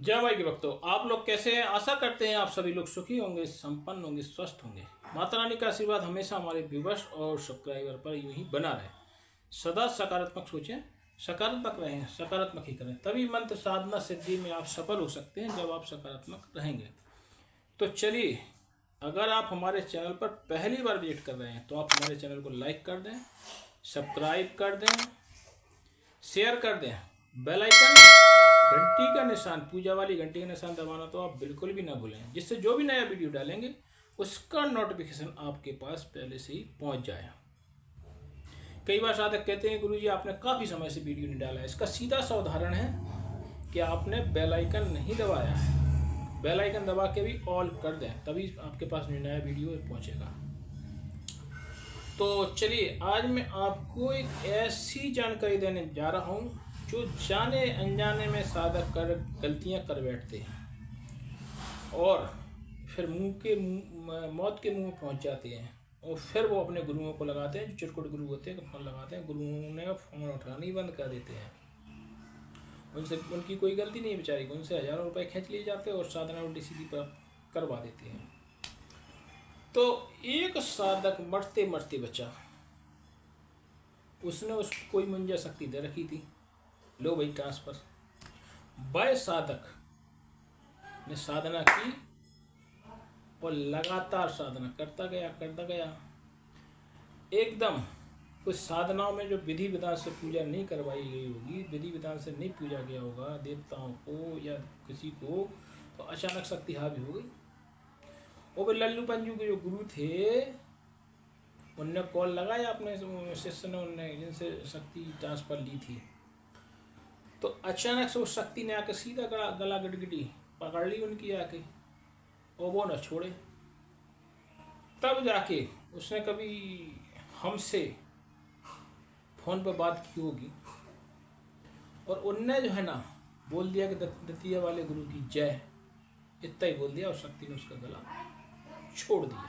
जय भाई के भक्तों, आप लोग कैसे हैं? आशा करते हैं आप सभी लोग सुखी होंगे, संपन्न होंगे, स्वस्थ होंगे। माता रानी का आशीर्वाद हमेशा हमारे व्यूवर्स और सब्सक्राइबर पर यूं ही बना रहे। सदा सकारात्मक सोचें, सकारात्मक रहें, सकारात्मक ही करें, तभी मंत्र साधना सिद्धि में आप सफल हो सकते हैं जब आप सकारात्मक रहेंगे। तो चलिए, अगर आप हमारे चैनल पर पहली बार विजिट कर रहे हैं तो आप हमारे चैनल को लाइक कर दें, सब्सक्राइब कर दें, शेयर कर दें, बेल आइकन घंटी का निशान, पूजा वाली घंटी का निशान दबाना तो आप बिल्कुल भी ना भूलें, जिससे जो भी नया वीडियो डालेंगे उसका नोटिफिकेशन आपके पास पहले से ही पहुंच जाए। कई बार साधक कहते हैं गुरुजी आपने काफ़ी समय से वीडियो नहीं डाला है। इसका सीधा सा उदाहरण है कि आपने बेल आइकन नहीं दबाया है। बेल आइकन दबा के भी ऑल कर दें, तभी आपके पास नया वीडियो पहुंचेगा। तो चलिए, आज मैं आपको एक ऐसी जानकारी देने जा रहा हूँ जो जाने अनजाने में साधक कर गलतियाँ कर बैठते हैं और फिर मौत के मुंह में पहुँच जाते हैं। और फिर वो अपने गुरुओं को लगाते हैं, जो चिरकुट गुरु होते हैं, फ़ोन लगाते हैं, गुरुओं ने फ़ोन उठाना ही बंद कर देते हैं। उनसे उनकी कोई गलती नहीं बेचारी, उनसे हज़ारों रुपए खींच लिए जाते हैं और साधना उल्टी सीधी पर करवा देते हैं। तो एक साधक मरते मरते बचा, उसने उसको कोई मुंजा शक्ति दे रखी थी, लो भाई ट्रांसफर। वह साधक ने साधना की और लगातार साधना करता गया। एकदम कुछ साधनाओं में जो विधि विधान से पूजा नहीं करवाई गई होगी, विधि विधान से नहीं पूजा गया होगा देवताओं को या किसी को, तो अचानक शक्ति हावी हो गई। और वे लल्लू पंजू के जो गुरु थे उनने कॉल लगाया अपने शिष्य ने, उनने जिनसे शक्ति ट्रांसफर ली थी, तो अचानक से उस शक्ति ने आके सीधा गला गिड़गिड़ी पकड़ ली उनकी आके, और वो न छोड़े। तब जाके उसने कभी हमसे फ़ोन पर बात की होगी और उनने जो है ना बोल दिया कि द्वितीय वाले गुरु की जय, इतना ही बोल दिया और शक्ति ने उसका गला छोड़ दिया।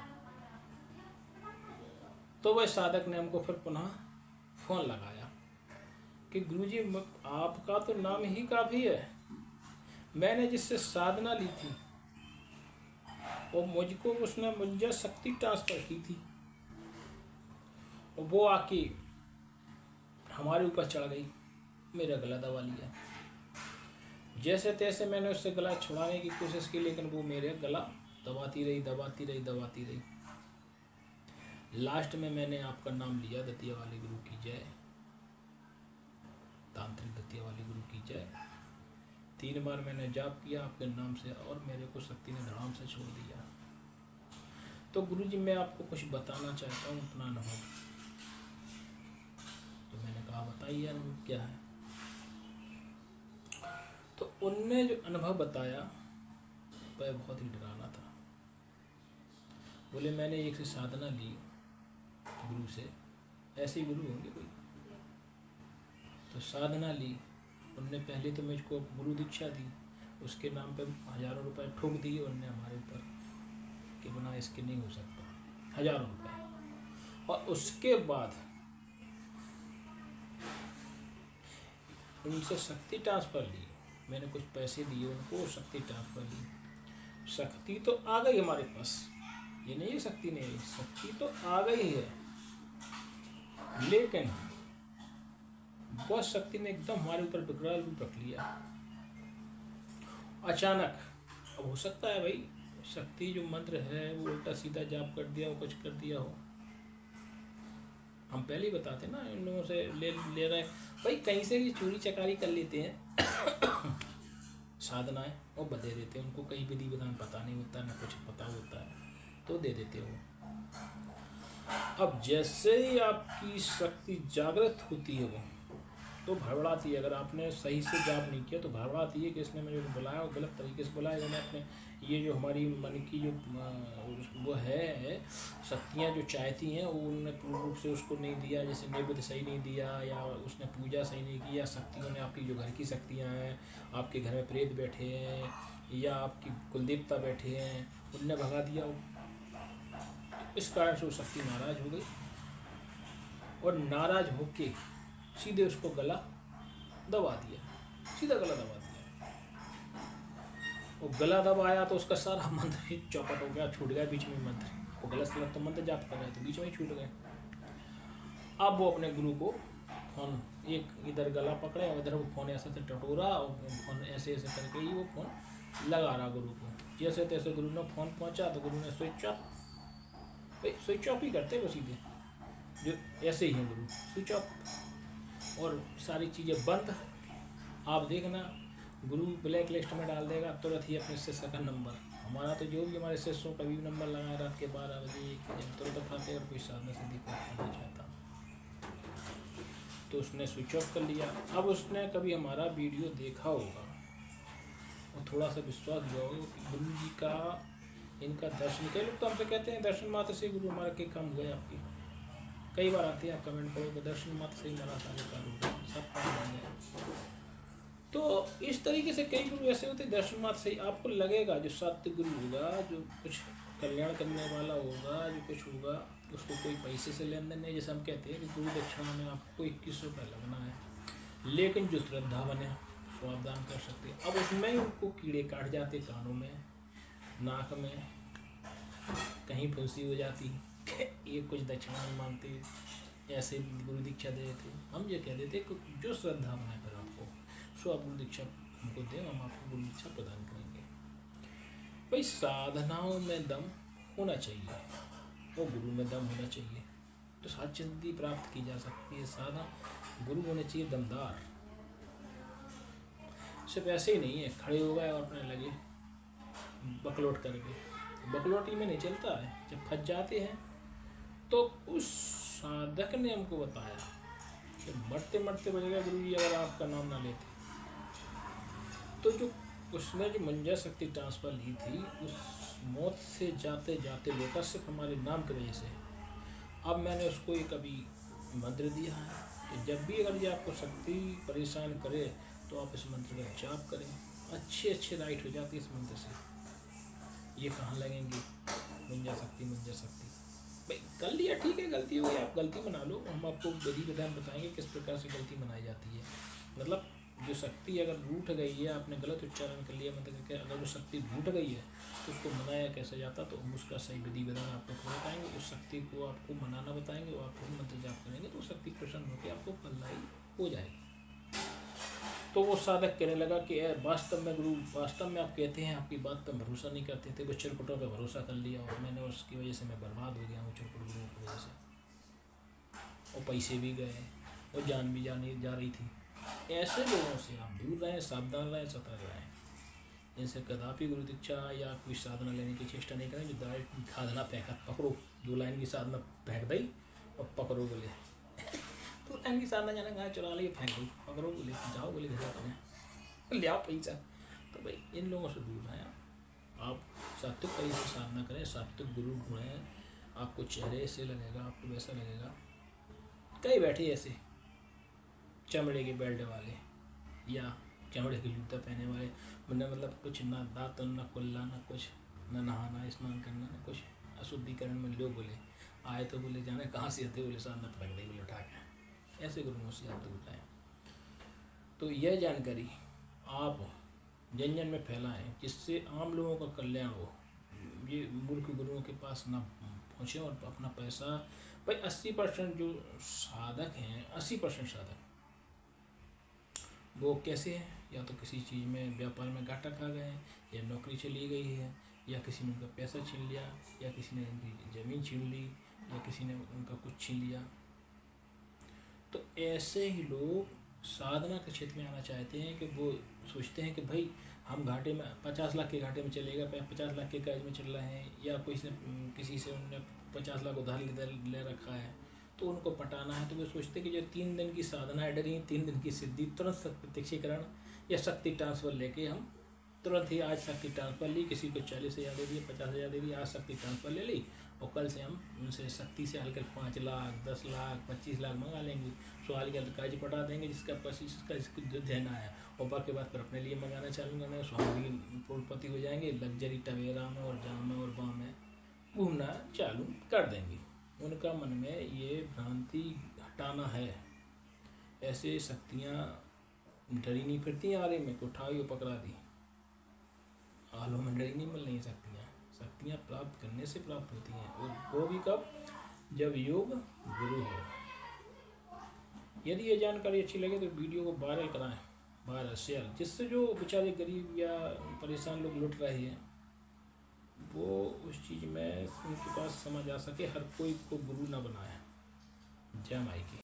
तो वह साधक ने हमको फिर पुनः फ़ोन लगाया कि गुरुजी आपका तो नाम ही काफ़ी है, मैंने जिससे साधना ली थी और मुझको उसने मुझे शक्ति ट्रांसफ़र की थी और वो आके हमारे ऊपर चढ़ गई, मेरा गला दबा लिया। जैसे तैसे मैंने उससे गला छुड़ाने की कोशिश की, लेकिन वो मेरे गला दबाती रही। लास्ट में मैंने आपका नाम लिया, द्वितीय वाले गुरु की जय, तांत्रिक द्वितीय वाले गुरु की जय। 3 बार मैंने जाप किया आपके नाम से और मेरे को शक्ति ने धड़ाम से छोड़ दिया। तो गुरुजी मैं आपको कुछ बताना चाहता हूँ अपना अनुभव। तो मैंने कहा बताइए अनुभव क्या है। तो उनने जो अनुभव बताया वह बहुत ही डरावना था। बोले मैंने एक से साधना ली गुरु से, ऐसे ही गुरु होंगे कोई, तो साधना ली उनने। पहले तो मुझको गुरु दीक्षा दी, उसके नाम पे हज़ारों रुपए ठोक दिए उनने हमारे ऊपर कि बिना इसके नहीं हो सकता, हज़ारों रुपए। और उसके बाद उनसे शक्ति ट्रांसफ़र ली, मैंने कुछ पैसे दिए उनको, शक्ति ट्रांसफ़र ली। शक्ति तो आ गई हमारे पास, ये नहीं है शक्ति नहीं, शक्ति तो आ गई है, लेकिन वह शक्ति ने एकदम हमारे ऊपर विकराल रूप रख लिया अचानक। अब हो सकता है भाई शक्ति जो मंत्र है वो उल्टा सीधा जाप कर दिया हो, कुछ कर दिया हो, हम पहले ही बताते ना इन लोगों से ले रहे भाई, कहीं से भी चोरी चकारी कर लेते हैं साधनाएं और बदे देते हैं उनको, कहीं विधि विधान पता नहीं होता, ना कुछ पता होता है, तो दे देते हो। अब जैसे ही आपकी शक्ति जागृत होती है वो तो भड़बड़ाती है। अगर आपने सही से जाप नहीं किया तो भड़बड़ाती है कि इसने मुझे बुलाया और गलत तरीके से बुलाया, मैंने अपने ये जो हमारी मन की जो वो है शक्तियाँ जो चाहती हैं वो उन्होंने पूर्ण रूप से उसको नहीं दिया, जैसे नैवेद्य सही नहीं दिया या उसने पूजा सही नहीं की, या शक्तियों ने आपकी जो घर की शक्तियाँ हैं, आपके घर में प्रेत बैठे हैं या आपकी कुलदेवता बैठे हैं, उनने भगा दिया। इस कारण से वो शक्ति नाराज़ हो गई और नाराज़ होके सीधे उसको गला दबा दिया, सीधा गला दबा दिया। वो गला दबाया तो उसका सारा मंत्र ही चौपट हो गया, छूट गया बीच में मंत्र। वो गलत सलत तो मंत्र जाप कर रहे थे, बीच में ही छूट गए। अब वो अपने गुरु को फोन, एक इधर गला पकड़े और इधर वो फोन ऐसे ऐसे टटोरा और फोन ऐसे ऐसे करके ही वो फोन लगा रहा गुरु को। जैसे तैसे गुरु ने फोन पहुंचा तो गुरु ने स्विच ऑफ, भाई स्विच ऑफ ही करते हैं वो सीधे, जो ऐसे ही हैं गुरु, स्विच ऑफ और सारी चीज़ें बंद। आप देखना गुरु ब्लैक लिस्ट में डाल देगा तुरंत ही अपने शिष्य का नंबर। हमारा तो जो भी हमारे शिष्यों का भी नंबर लगाए रात के 12 बजे तुरंत उठाते अगर कोई साधना सिद्धि प्राप्त करना चाहता तो उसने स्विच ऑफ कर लिया। अब उसने कभी हमारा वीडियो देखा होगा और थोड़ा सा विश्वास हुआ होगा कि गुरु जी का इनका दर्शन, कई लोग तो हमसे कहते हैं दर्शन मात्र से गुरु हमारा के काम हुए आपकी। कई बार आते हैं आप कमेंट करो कि दर्शन मात्र से ही हमारा सारे काम हो गया, सब काम हो गया। तो इस तरीके से कई गुरु ऐसे होते हैं दर्शन मात्र से ही आपको लगेगा जो सत्य गुरु होगा, जो कुछ कल्याण करने वाला होगा, जो कुछ होगा, उसको कोई पैसे से लेन देन नहीं। जैसे हम कहते हैं कि गुरु दक्षिणा में आपको 21 रुपये लगना है, लेकिन जो श्रद्धा बने सो आप दान कर सकते हैं। अब उसमें उनको कीड़े काट जाते, कानों में, नाक में, कहीं फुंसी हो जाती, ये कुछ दक्षिणा नहीं मांगते, ऐसे गुरु दीक्षा दे देते। हम ये कह देते कि जो श्रद्धा बने पर आपको सो आप गुरु दीक्षा हमको दें, हम आपको गुरु दीक्षा प्रदान करेंगे। भाई साधनाओं में दम होना चाहिए और गुरु में दम होना चाहिए तो सात सिद्धि प्राप्त की जा सकती है। साधना गुरु होने चाहिए दमदार, सिर्फ ऐसे ही नहीं है खड़े हो गए और अपने लगे बकलोट करके, बकलोटी में नहीं चलता है। जब फंस जाते हैं तो उस साधक ने हमको बताया कि मरते मरते बचेगा गुरु जी अगर आपका नाम ना लेते। तो जो उसने जो मंजर शक्ति ट्रांसफर ली थी उस मौत से जाते जाते लोटा सिर्फ हमारे नाम की वजह से। अब मैंने उसको एक अभी मंत्र दिया है कि जब भी अगर ये आपको शक्ति परेशान करे तो आप इस मंत्र का जाप करें, अच्छे राइट हो जाती है इस मंत्र से। ये कहाँ लगेंगे मंजर शक्ति भाई कर लिया ठीक है, गलती हो गई आप गलती मना लो, हम आपको विधि विधान बताएंगे किस प्रकार से गलती मनाई जाती है। मतलब जो शक्ति अगर रूठ गई है, आपने गलत उच्चारण कर लिया मतलब कि अगर वो शक्ति रूठ गई है तो उसको मनाया कैसे जाता, तो हम उसका सही विधि विधान आपको बताएंगे। उस शक्ति को आपको मनाना बताएंगे और आप मंत्र जाप करेंगे तो शक्ति प्रसन्न होकर आपको फलदायी हो जाएगी। तो वो साधक कहने लगा कि वास्तव में गुरु वास्तव में आप कहते हैं आपकी बात पर भरोसा नहीं करते थे, वो चिरकुटों पर भरोसा कर लिया और मैंने उसकी वजह से मैं बर्बाद हो गया हूँ चिरकुट गुरुओं की वजह से, और पैसे भी गए और जान भी जा रही थी। ऐसे लोगों से आप दूर रहें, सावधान रहें, सतर्क रहें। इनसे कदापि गुरु दीक्षा या कोई साधना लेने की चेष्टा नहीं करें। जो डायरेक्ट साधना फेंका पकड़ो, 2 लाइन की साधना फेंक दी और पकड़ो बोले 2 लाइन की साधना जाना कहाँ चुरा लिए फेंक दी, पकड़ो बोले जाओ बोले घर अपने ले आओ पैसा। तो भाई इन लोगों से दूर रहें। आप सात्विक तरीके से साधना करें, सात्विक गुरु ढूंढें, आपको चेहरे से लगेगा, आपको वैसा लगेगा। कई बैठे ऐसे चमड़े के बेल्ट वाले या चमड़े के जूता पहने वाले, मतलब कुछ ना दांत ना कुल्ला ना कुछ, ना नहाना स्नान करना ना कुछ, अशुद्धिकरण में लोग बोले आए तो बोले जाने कहाँ से आते बोले साधना पटक दे बोले उठा के। ऐसे गुरुओं से आप दूर रहें। तो यह जानकारी आप जन जन में फैलाएं जिससे आम लोगों का कल्याण हो। ये मूर्ख गुरुओं के पास ना पहुँचे और अपना पैसा भाई 80% जो साधक हैं 80% साधक वो कैसे हैं, या तो किसी चीज़ में व्यापार में घाटा खा गए हैं, या नौकरी चली गई है, या किसी ने उनका पैसा छीन लिया, या किसी ने उनकी ज़मीन छीन ली, या किसी ने उनका कुछ छीन लिया। तो ऐसे ही लोग साधना के क्षेत्र में आना चाहते हैं कि वो सोचते हैं कि भाई हम घाटे में 50 लाख के घाटे में चलेगा, 50 लाख के कर्ज में चल रहे हैं, या किसी से उन्होंने 50 लाख उधार ले रखा है तो उनको पटाना है। तो वो सोचते हैं कि जो 3 दिन की साधना है डरी 3 दिन की सिद्धि, तुरंत प्रत्यक्षीकरण या शक्ति ट्रांसफ़र लेके हम तुरंत ही आज शक्ति ट्रांसफ़र ली, किसी को 40,000 दे दिए, 50,000 दे दिए, आज शक्ति ट्रांसफ़र ले ली और कल से हम उनसे शक्ति से हल्के 5 लाख 10 लाख 25 लाख मंगा लेंगे। सवाल का कर्ज पटा देंगे जिसका 25 का इसको देना है, और बाकी बात पर अपने लिए मंगाना चालू करना, स्वामी करोड़पति हो जाएंगे, लग्जरी टवेरा में और जाम में और बाम में घूमना चालू कर देंगे। उनका मन में ये भ्रांति हटाना है। ऐसे शक्तियाँ डरी नहीं फिरती आ रही, मेरे को उठाई और पकड़ा दी। आलों में डरी नहीं मिल रही शक्तियाँ। शक्तियाँ प्राप्त करने से प्राप्त होती हैं, और वो भी कब? जब योग गुरु हो। यदि ये जानकारी अच्छी लगे तो वीडियो को वायरल कराएं, वायरल शेयर, जिससे जो बेचारे गरीब या परेशान लोग लुट रहे हैं वो उस चीज़ में उनके पास समझ आ सके, हर कोई को गुरु ना बनाए। जय माई की।